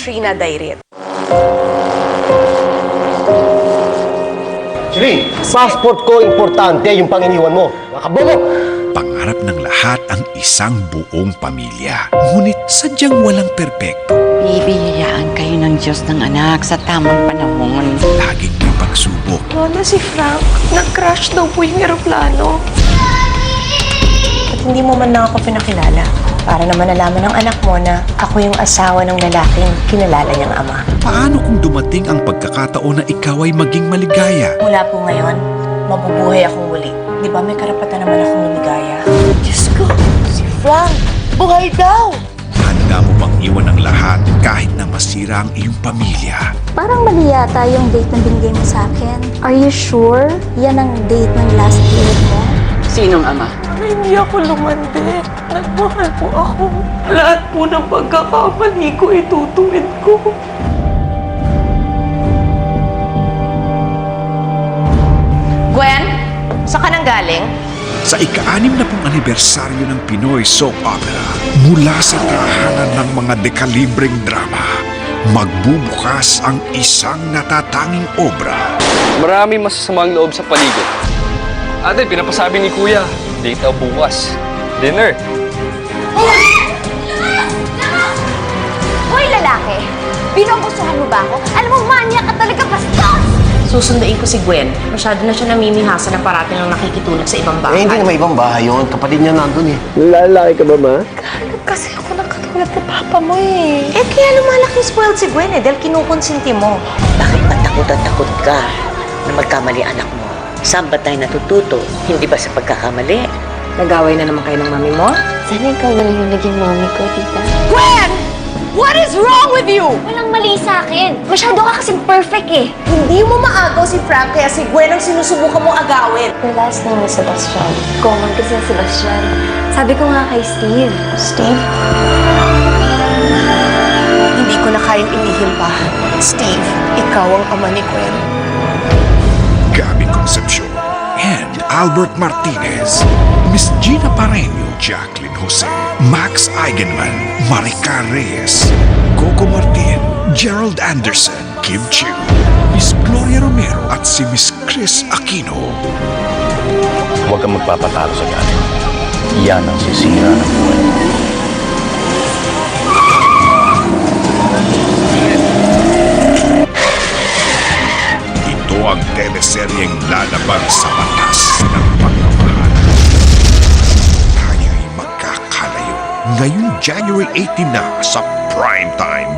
Katrina Dairit. Shireen, passport ko importante yung panginiwan mo. Nakabobo! Pangarap ng lahat ang isang buong pamilya. Ngunit sadyang walang perpekto. Bibiyayaan kayo ng Diyos ng anak sa tamang panahon. Laging may pagsubok. Lola, si Frank, nag-crash daw po yung eroplano. At hindi mo man lang ako pinakilala. Para naman nalaman ng anak mo na ako yung asawa ng lalaking kinalala niyang ama. Paano kung dumating ang pagkakataon na ikaw ay maging maligaya? Mula po ngayon, mabubuhay akong muli. Di ba may karapatan naman akong lumigaya? Diyos ko, si Frank, buhay daw! Handa mo bang iwan ang lahat kahit na masira ang iyong pamilya? Parang mali yata yung date na binigay mo sa akin. Are you sure? Yan ang date ng last year mo? Sinong ama? Hindi ako lumandi. Nagmahal po ako. Lahat po ng pagkakamali ko itutuwid ko. Gwen, saan ka nang galing? Sa ika-6 na pong anibersaryo ng Pinoy Soap Opera, mula sa tahanan ng mga dekalibreng drama, magbubukas ang isang natatanging obra. Maraming masasamang loob sa paligid. Ate, pinapasabi ni Kuya, date daw bukas. Dinner. Hoy, lalaki! Binugustuhan mo ba ako? Alam mo, manya ka talaga, bastos! Susunduin ko si Gwen. Masyado na siya namimihasa na parating lang nakikitulog sa ibang Eh, bahay. hindi naman ibang bahay yun. Kapatid niya nandun eh. Lalaki ka ba, ma? Hanap kasi ako ng katulad ni Papa mo eh. Eh, kaya lumalaking spoiled si Gwen eh, dahil kinukonsinti mo. Bakit ba takot at takot ka na magkamali anak mo? Saan ba tayo natututo? Hindi ba sa pagkakamali? Nag-away na naman kayo ng mami mo? Sana ikaw na yung naging mommy ko, tita. Gwen! What is wrong with you? Walang mali sa akin. Masyado ka kasing perfect eh. Hindi mo maagaw si Frank kaya si Gwen ang sinusubukan mo agawin. Your last name is Sebastian. Common kasi Sebastian. Sabi ko nga kay Steve. Steve? Hindi ko na kayang ilihim pa. Steve, ikaw ang ama ni Gwen. Gabby Concepcion and Albert Martinez, Miss Gina Pareño, Jacqueline Jose, Max Eigenman, Maricar Reyes, Coco Martin, Gerald Anderson, Kim Chiu, Miss Gloria Romero at si Miss Chris Aquino. Huwag kang magpapatalo sa galit. Yan ang sisira ng buhay mo. Ito ang teleseryeng lalabag sa batas ng pagmamahal. Tayo'y magkakalayo. Ngayong January 18 na sa Primetime.